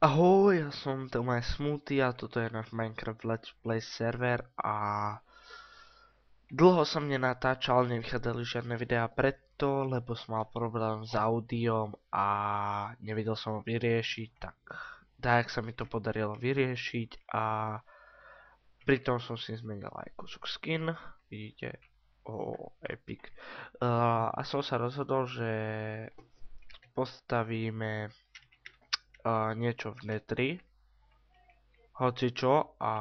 Ahoj, ja som Tomaj Smoothie a toto je náš Minecraft Let's Play server a dlho som nenatáčal, nevychádzali žiadne videá preto, lebo som mal problém s audiom a nevedel som ho vyriešiť, tak sa mi to podarilo vyriešiť a pritom som si zmenil aj kúsok skin, vidíte, epic. A som sa rozhodol, že postavíme niečo v netri, hocičo a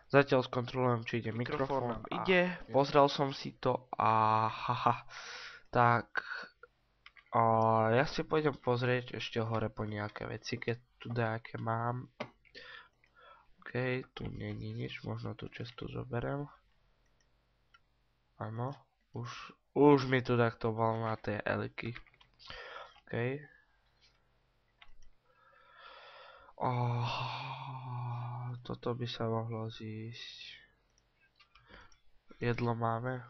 zatiaľ skontrolujem, či ide mikrofón. Nám ide, pozrel som si to a haha, tak ja si pôjdem pozrieť ešte hore po nejaké veci, keď tu nejaké mám. OK, tu není nič, možno tú čestu zoberiem. Áno, už mi tu takto bol na tie eliky. OK. Toto by sa mohlo zísť. Jedlo máme.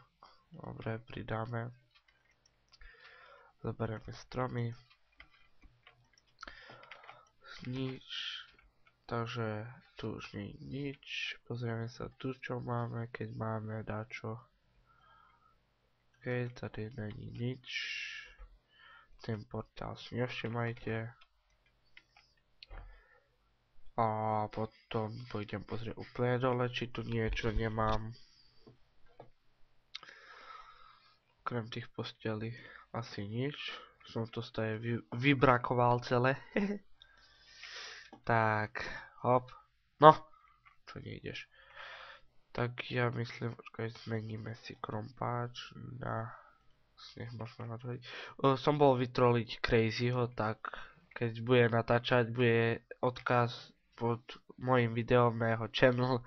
Dobre, pridáme. Zoberieme stromy. Nič. Takže tu už nie je nič. Pozrieme sa tu, čo máme, keď máme dačo. OK, tady není nič. Ten portál si nevšimajte. A potom pôjdem pozrieť úplne dole, či tu niečo nemám. Okrem tých postelí asi nič. Som to stále vybrakoval celé. Tak, hop. No, čo nejdeš. Tak ja myslím, že zmeníme si krompáč na sneh možno nadhodiť. Som bol vytroliť Crazyho, tak keď bude natáčať, bude odkaz pod mojim videom na jeho channel.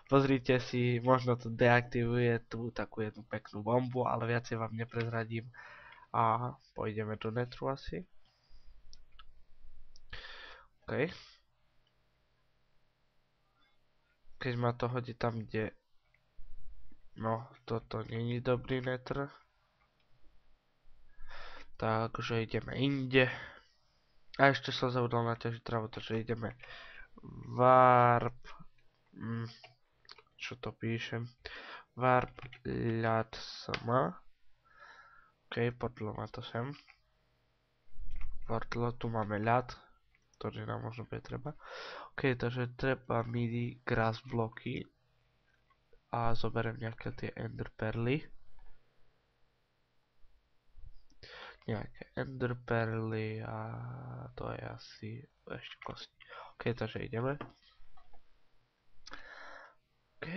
Pozrite si, možno to deaktivuje tú takú jednu peknú bombu, ale viacej vám neprezradím. A pôjdeme do netru asi. OK. Keď ma to hodí tam, kde... No, toto není dobrý netr. Takže ideme inde. A ešte som zabudol naťažiť trávu, takže ideme warp... čo to píšem? Warp ľad sm. OK, portlo má to sem. Portlo, tu máme ľad, ktorý nám možno bude treba. OK, takže treba midi grass bloky. A zoberiem nejaké tie ender perly. Nejaké ender perly a to je asi ešte kosti. OK, takže ideme. OK.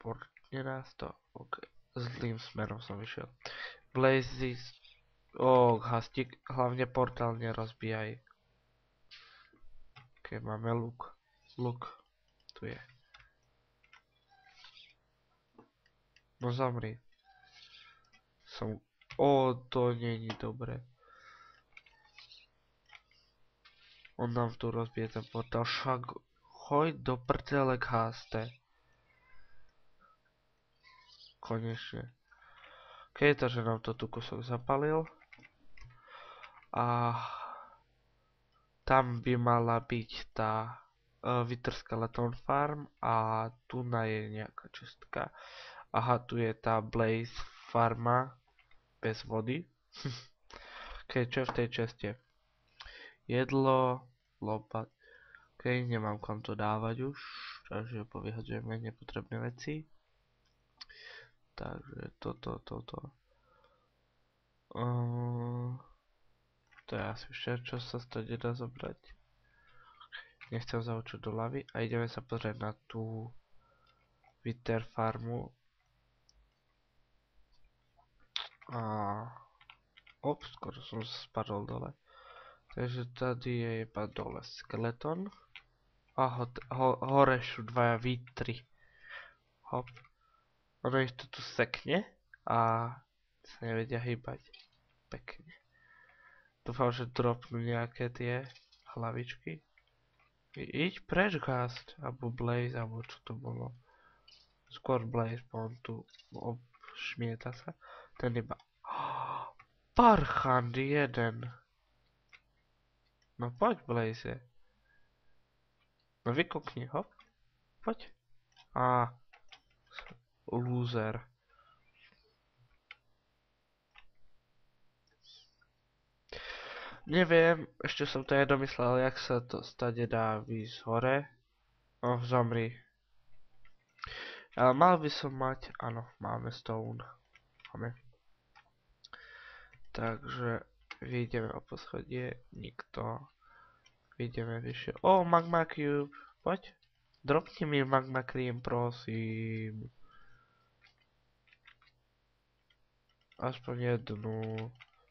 Portne nás to. OK. Zlým smerom som vyšiel. Blazes. Hastík. Hlavne portál nerozbíjaj. OK, máme luk. Luk. Tu je. No zamri. To není dobre. On nám tu rozbije ten portál. Však choď do prdele k haste. Konečne. OK, takže nám to tu kusok zapalil. A tam by mala byť tá Wither Skeleton Farm a tu je nejaká čestka. Aha, tu je tá Blaze farma bez vody. OK, čo je v tej česte? Jedlo, lopat. OK, nemám kam to dávať už, takže povyhadzujeme nepotrebné veci. Takže toto. To je asi všetko, čo sa stade dá zobrať. Nechcem zaučať do lavy a ideme sa pozrieť na tú Wither farmu. Skoro som spadol dole. Takže tady je iba dole skeleton. A hore sú dvaja vitry. Hop. Ono ich to tu sekne a sa nevedia hýbať. Pekne. Dúfam, že dropnú nejaké tie hlavičky. Iď preč, Ghast, alebo Blaze, alebo čo to bolo. Skôr Blaze, bo on tu šmieta sa. Ten iba... Parchand jeden. No poď, Blaze. No vykokni, hop. Poď. Loser. Neviem, ešte som to nedomyslel, jak sa to stade dá výjsť hore. Zomri. Ale mal by som mať, áno, máme stone. Máme. Takže vyjdeme o poschodie, nikto. Vyjdeme vyššie. Magma Cube, poď. Dropni mi Magma Cream, prosím. Aspoň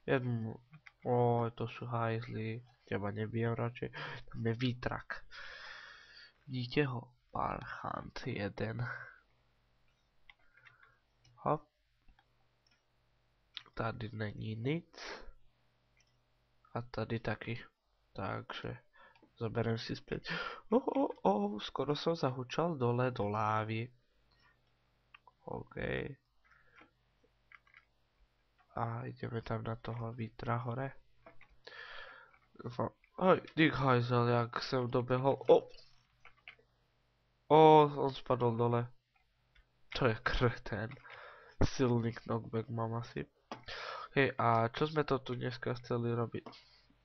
jednu. To sú hajzly. Teba nebijem radšej. Tam je výtrak. Vidíte ho? Parchant jeden. Hop. Tady není nic. A tady taky. Takže zoberiem si späť. Skoro som zahučal dole do lávy. OK. A ideme tam na toho vítra hore. Dík hajzel, jak sem dobehol. On spadol dole. To je krten. Silný knockback mám asi. Hej, a čo sme to tu dneska chceli robiť?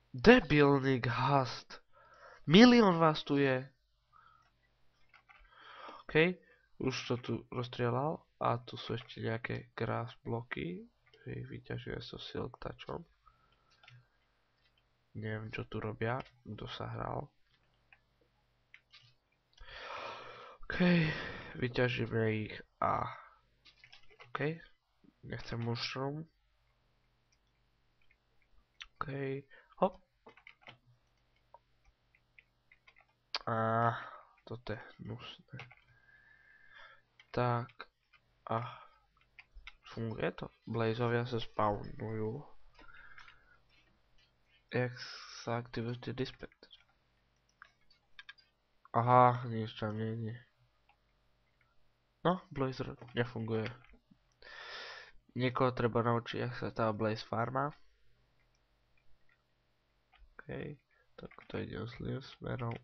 Debilný hast. Milión vás tu je. OK, už to tu rozstrieľal. A tu sú ešte nejaké grass bloky. Hej, vyťažuje so silk touchom. Neviem, čo tu robia. Kto sa hral. OK, vyťažíme ich a... OK, nechcem mushroom. OK, hop. Toto je hnusné. Tak, funguje to? Blazovia sa spawnujú. Jak sa aktivuje dispenser? Aha, nič tam nie. No, Blazer nefunguje. Niekoho treba naučiť, jak sa tá Blaze farma. OK, tak to ide zlým smerom.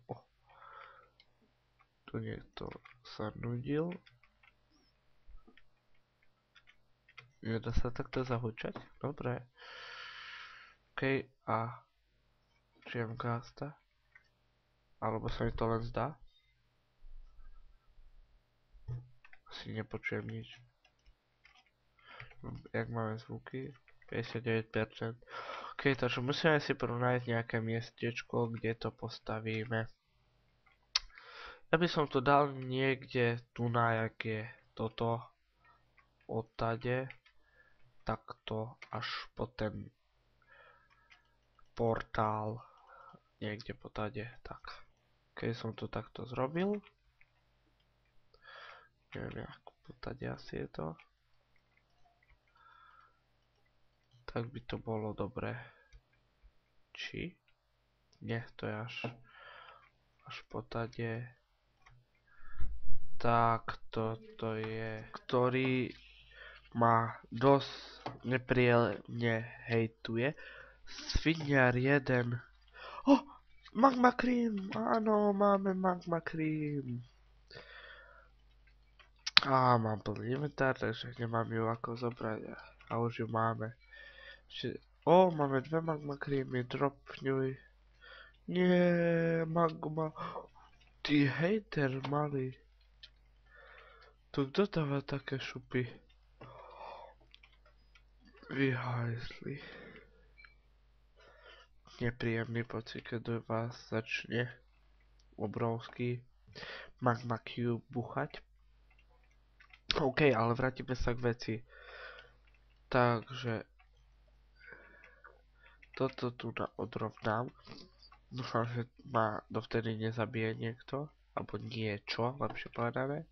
Tu niekto sa nudil. Nedá sa takto zahučať? Dobre. OK, a čijem gasta. Alebo sa mi to len zdá? Asi nepočujem nič. Jak máme zvuky? 59%. OK, takže musíme si prv nájsť nejaké miestečko, kde to postavíme. Ja by som to dal niekde tu na, jak je toto odtade. Takto až po ten portál. Niekde potade, tak. Keď som to takto zrobil. Neviem, ako potade asi je to. Tak by to bolo dobré. Či? Nie, to je až potade. Tak, toto je, ktorý ma dosť nepríjemne hejtuje. Sviniar jeden. Magma Cream! Áno, máme Magma Cream. Mám plný inventár, takže nemám ju ako zobrať. A už ju máme. Máme dve Magma Creamy, dropňuj. Nie, magma. Ty hejter malý. Tu kto dáva také šupy? Vyhajzli. Nepríjemný pocit, keď vás začne obrovský Magma Cube buchať. OK, ale vrátime sa k veci. Takže toto tu odrovnám. Dúfam, že ma dovtedy nezabije niekto. Alebo niečo, lepšie povedané.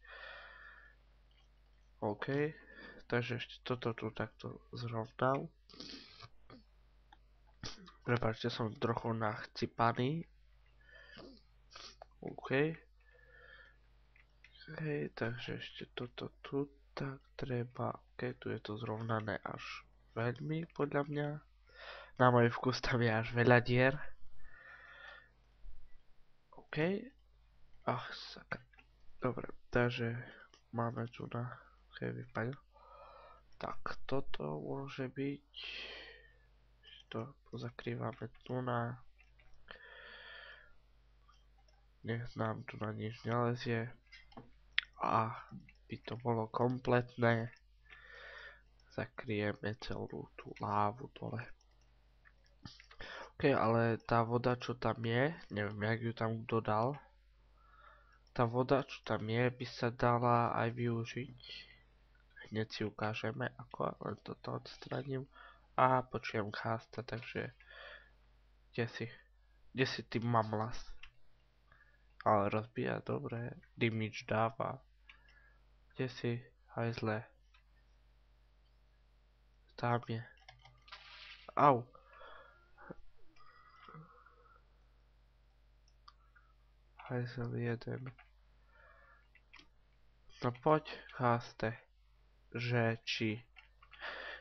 OK. Takže ešte toto tu takto zrovnám. Prepáčte, som trochu nachcipaný. OK. Hej, takže ešte toto tu tak treba. OK, tu je to zrovnané až veľmi, podľa mňa. Na môj vkus tam je až veľa dier. OK. Ach, sakra. Dobre, takže máme tu na... OK, vypadlo. Tak, toto môže byť... To pozakrývame tu na... Nech nám tu na nič nelezie. A by to bolo kompletné. Zakryjeme celú tú lávu dole. OK, ale tá voda, čo tam je, neviem, jak ju tam kto dal. Tá voda, čo tam je, by sa dala aj využiť. Hneď si ukážeme, ako, len toto odstraním. A počujem chasta, takže... Kde si ty mamlas? Ale rozbíja, dobre. Damage dáva. Kde si? Hajzle. Tam je. Au. Hajzel jeden. No poď, chaste. Že či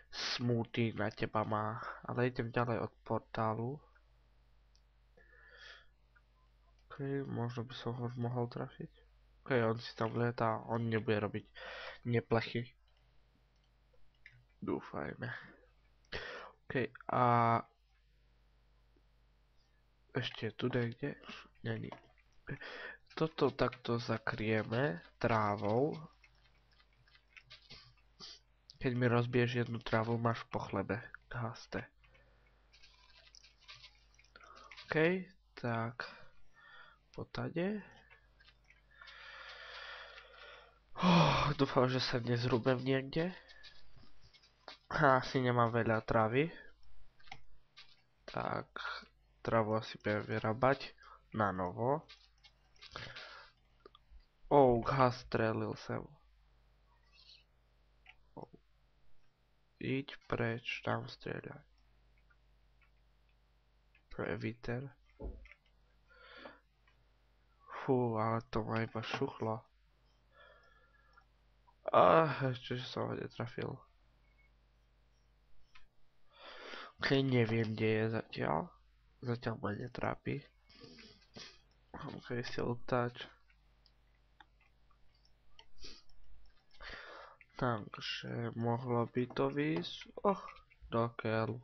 smoothie na teba má. Ale idem ďalej od portálu. OK, možno by som ho mohol trafiť. OK, on si tam lietá, on nebude robiť neplechy. Dúfajme. OK, a... Ešte tu niekde? Není. Toto takto zakrieme trávou. Keď mi rozbiješ jednu trávu, máš po chlebe. Haste. OK, tak. Potade. Dúfam, že sa nezrúbem niekde. Asi nemám veľa trávy. Tak, trávu asi budem vyrábať na novo. Strelil sem. Iď preč, tam strieľaj. Pre viter. Fú, ale to ma iba šuchlo. Ešte som ho netrafil. OK, neviem, kde je zatiaľ. Zatiaľ ma netrápi. OK, silk touch. Takže mohlo by to výjsť. Dokeľ.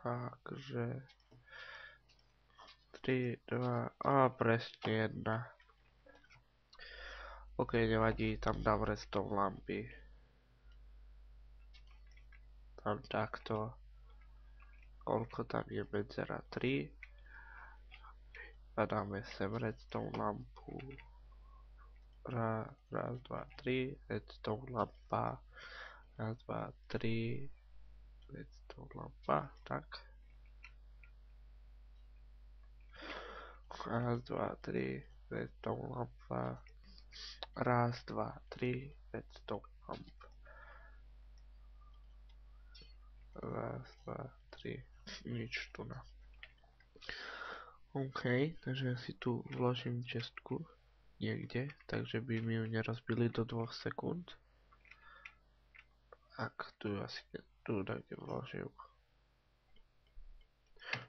Takže 3, 2, presne 1. OK, nevadí, tam dám redstone lampy. Tam takto. Koľko tam je medzera? 3. A dáme sem redstone lampu. Raz, 2, 3. Redstone lampa. Raz, 2, 3. Redstone lampa. Tak. Raz, 2, 3. Redstone lampa. Raz, 2, 3. Redstone lampa. Raz, 2, 3. Nič tu na. OK, takže si tu vložím čestku niekde, takže by mi ju nerozbili do 2 sekúnd. Ak tu asi tu niekde vložím.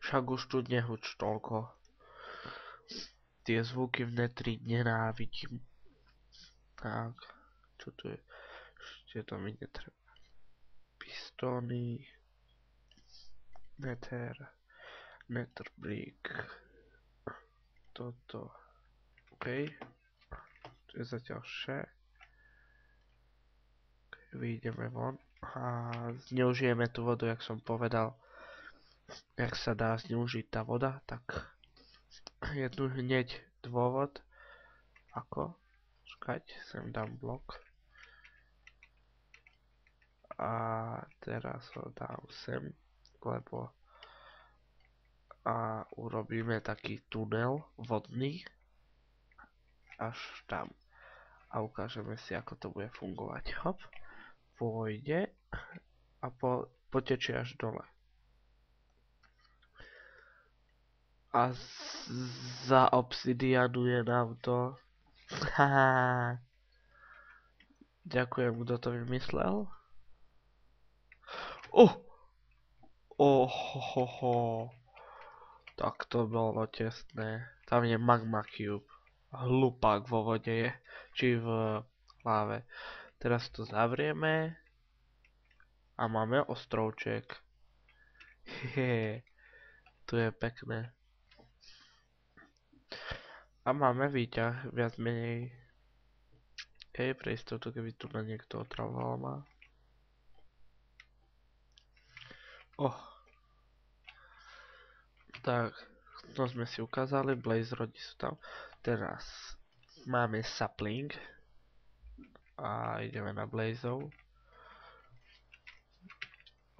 Však už tu nehuč toľko. Tie zvuky v netri nenávidím. Tak, čo tu je? Ešte to mi netreba. Pistóny. Nether brick. Toto. OK. Tu je zatiaľ vše. Vyjdeme von a zneužijeme tú vodu, jak som povedal. Jak sa dá zneužiť tá voda, tak je tu hneď dôvod. Ako? Čakať, sem dám blok. A teraz ho dám sem, lebo a urobíme taký tunel vodný až tam. A ukážeme si, ako to bude fungovať. Hop, pôjde a potečie až dole. A zaobsidianuje nám to. Haha. Ďakujem, kto to vymyslel. Ohohoho. Tak to bolo tesné. Tam je magma cube. Hlupák vo vode je. Či v láve. Teraz to zavrieme. A máme ostrovček. Hehe. Tu je pekné. A máme výťah, viac menej. Hej, pre istotu, keby tu na niekto otravoval ma. Oh. Tak, to sme si ukázali, blaze rodi sú tam. Teraz máme sapling. A ideme na blazov.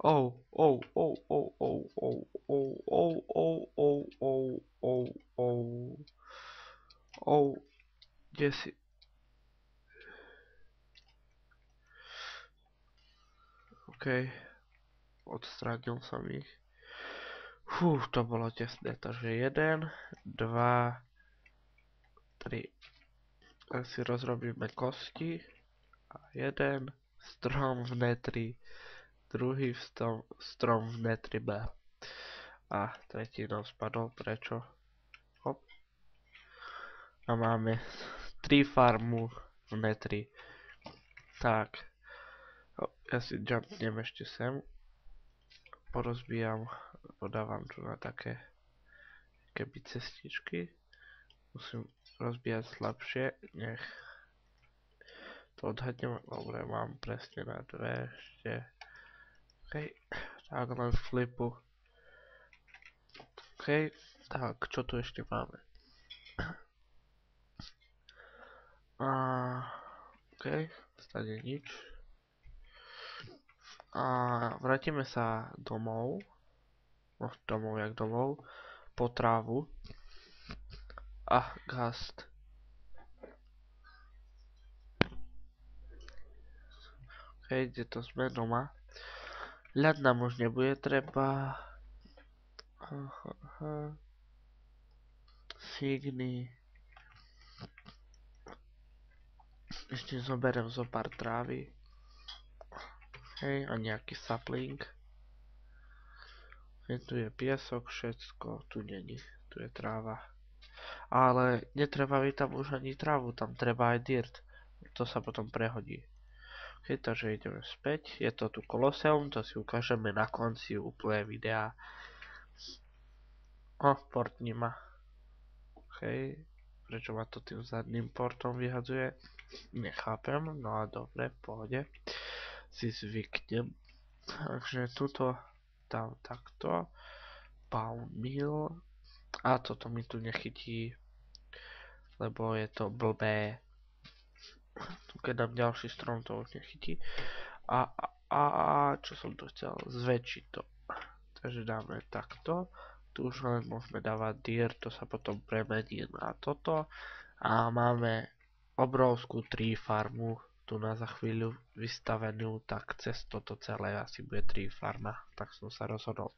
Oh, oh, oh, oh, oh, oh, oh, oh, oh, oh, oh, oh, oh. Oh, kde si? OK. Odstránil som ich. Fú, to bolo tesné. Takže 1, 2, 3. Tak si rozrobíme kosti. A 1, strom v netri. Druhý strom v netri B. A tretí nám spadol. Prečo? Hop. A máme 3 farmu v netri. Tak. Ja si jumpnem ešte sem. Porozbijam. Podávam tu na také keby cestičky. Musím rozbíjať slabšie. Nech to odhadnem. Dobre, mám presne na 2 ešte. OK. Tak len flipu. OK. Tak, čo tu ešte máme? OK. Stane nič. Vrátime sa domov. No, domov jak domov. Po trávu. Gast. OK, kde to sme? Doma. Ľad nám už nebude treba. Figny. Ešte zoberiem zo pár trávy. Hej, a nejaký sapling. Hej, tu je piesok, všetko, tu není, tu je tráva. Ale netreba mi tam už ani trávu, tam treba aj dirt. To sa potom prehodí. Hej, takže ideme späť. Je to tu Koloseum, to si ukážeme na konci úplne videa. Portni ma. Hej, prečo ma to tým zadným portom vyhadzuje? Nechápem, no a dobre, v pohode. Si zvyknem. Takže tuto dám takto. Pound meal. A toto mi tu nechytí, lebo je to blbé. Tu keď dám ďalší strom, to už nechytí. Čo som to chcel? Zväčšiť to. Takže dáme takto. Tu už len môžeme dávať dirt, to sa potom premení na toto. A máme obrovskú tree farmu tu na za chvíľu vystavenú, tak cez toto celé asi bude tree farma. Tak som sa rozhodol.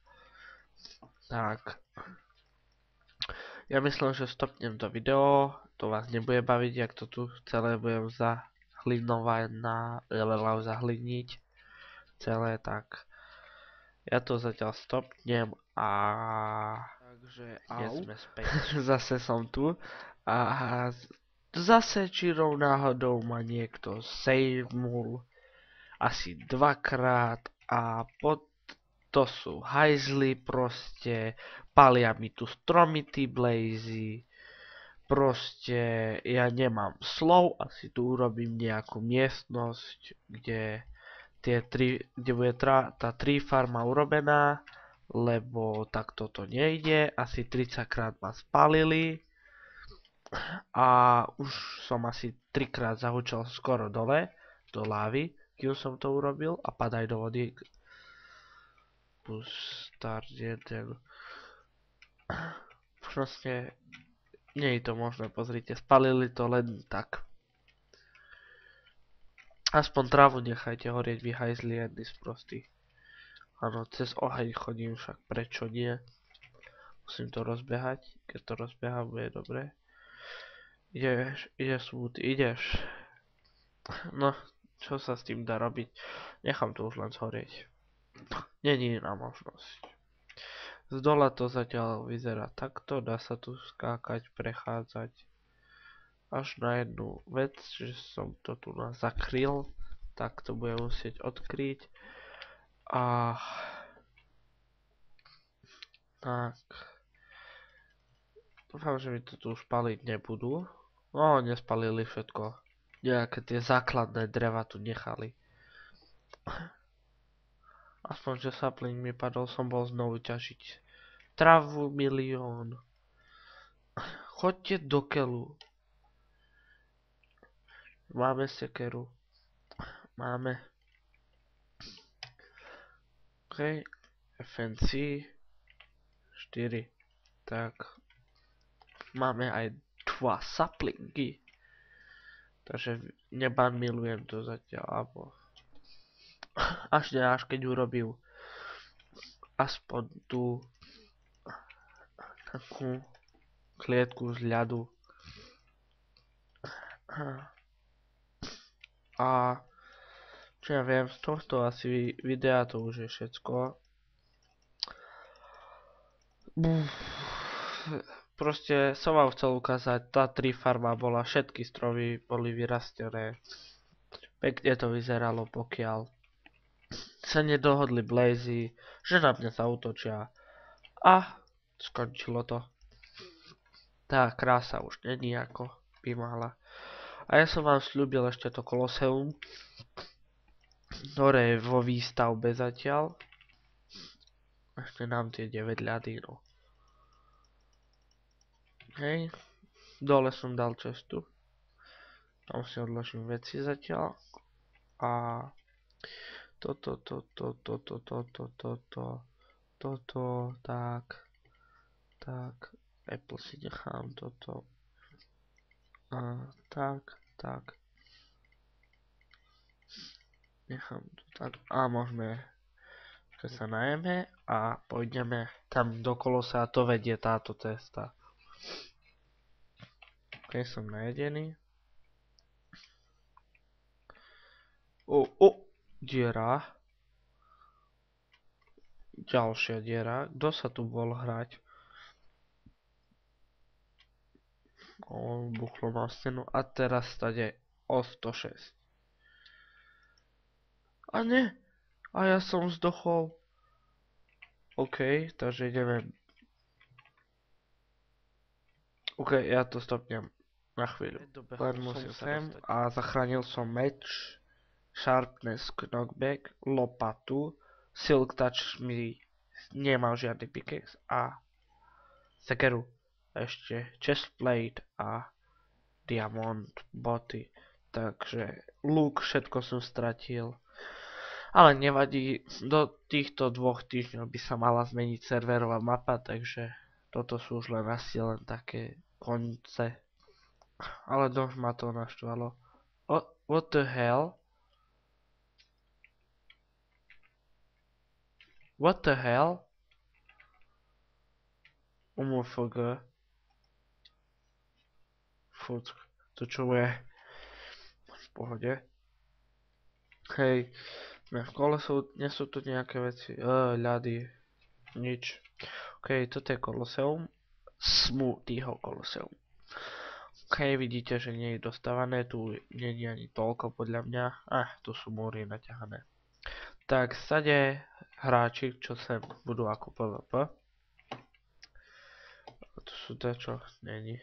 Tak. Ja myslím, že stopnem to video, to vás nebude baviť, jak to tu celé budem zahliniť celé, tak ja to zatiaľ stopnem a takže sme späť. Zase som tu a zase čirou náhodou ma niekto savenul asi dvakrát a to sú hajzly proste, palia mi tu stromy tí blazy, proste ja nemám slov, asi tu urobím nejakú miestnosť, kde bude tá tree farma urobená, lebo takto to nejde, asi 30 krát ma spalili a už som asi 3 krát zahučal skoro dole, do lávy, kým som to urobil a padaj do vody. Start 1. Proste nie je to možné, pozrite, spalili to len tak. Aspoň trávu nechajte horieť, vy hajzli jedni sprostí. Áno, cez oheň chodím, však prečo nie? Musím to rozbehať, keď to rozbehám, bude dobre. Ideš smoothie, ideš. No, čo sa s tým dá robiť? Nechám to už len zhorieť. Není iná možnosť. Z dola to zatiaľ vyzerá takto, dá sa tu skákať, prechádzať až na jednu vec, že som to tu zakryl, tak to budem musieť odkryť. A tak. Dúfam, že mi to tu už paliť nebudú. No, nespalili všetko. Nejaké tie základné dreva tu nechali. Aspoň, že sapling mi padol, som bol znovu ťažiť. Travu milión. Choďte do keľu. Máme sekeru. Máme. OK. FNC. 4. Tak. Máme aj 2 saplingy. Takže nebanmilujem to zatiaľ. Alebo až keď urobil aspoň tú takú klietku z ľadu. A čo ja viem, z tohto asi videa to už je všetko. Proste som vám chcel ukázať, tá 3 farma bola, všetky stromy boli vyrastené. Pekne to vyzeralo, pokiaľ sa nedohodli Blazy, že na mňa zaútočia. A skončilo to. Tá krása už není ako by mala. A ja som vám sľúbil ešte to Koloseum, ktoré je vo výstavbe zatiaľ. Ešte nám tie 9 ľady, no. Hej, dole som dal cestu. Tam si odložím veci zatiaľ. A toto, tak. Apple si nechám toto. Tak. Nechám to tak. A môžeme, keď sa najeme a pôjdeme tam dokolo sa to vedie táto cesta. Ok, som najedený. Diera. Ďalšia diera. Kto sa tu bol hrať? Buchlo na stenu. A teraz stade o 106. A ne. A ja som zdochol. OK, takže ideme. OK, ja to stopnem na chvíľu. Len musím sem a zachránil som meč, sharpness, knockback, lopatu, silk touch mi nemal žiadny pickaxe a sekeru. Ešte chestplate a diamond boty. Takže luk, všetko som stratil. Ale nevadí, do týchto 2 týždňov by sa mala zmeniť serverová mapa, takže toto sú už len asi len také konce. Ale dosť ma to naštvalo. What the hell? What the hell? UMFG. Furt, to čo je? V pohode. Hej, na kolesu nie sú tu nejaké veci. Ľady. Nič. OK, toto je Koloseum. Smoothieho Koloseum. OK, vidíte, že nie je dostávané, tu nie je ani toľko podľa mňa. Tu sú múry naťahané. Tak, stade hráči, čo sem budú ako PvP. Tu sú to, čo není.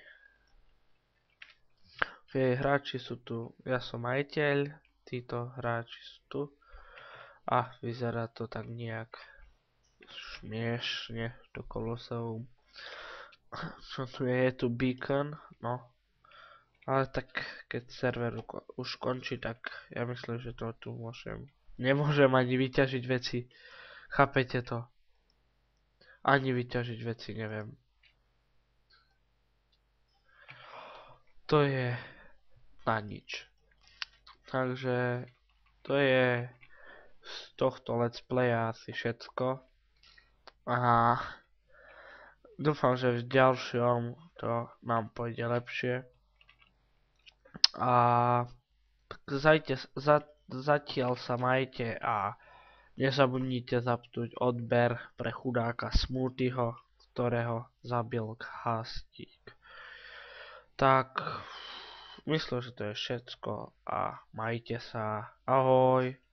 OK, hráči sú tu, ja som majiteľ, títo hráči sú tu. Vyzerá to tak nejak smiešne, to Koloseum. Čo tu je tu beacon, no. Ale tak, keď server už končí, tak ja myslím, že to tu nemôžem ani vyťažiť veci. Chápete to? Ani vyťažiť veci, neviem. To je na nič. Takže to je z tohto let's playa asi všetko. A dúfam, že v ďalšom to nám pôjde lepšie. A zatiaľ sa majte a Nezabudnite zapnúť odber pre chudáka Smoothieho, ktorého zabil Khastík. Tak, myslím, že to je všetko a majte sa. Ahoj.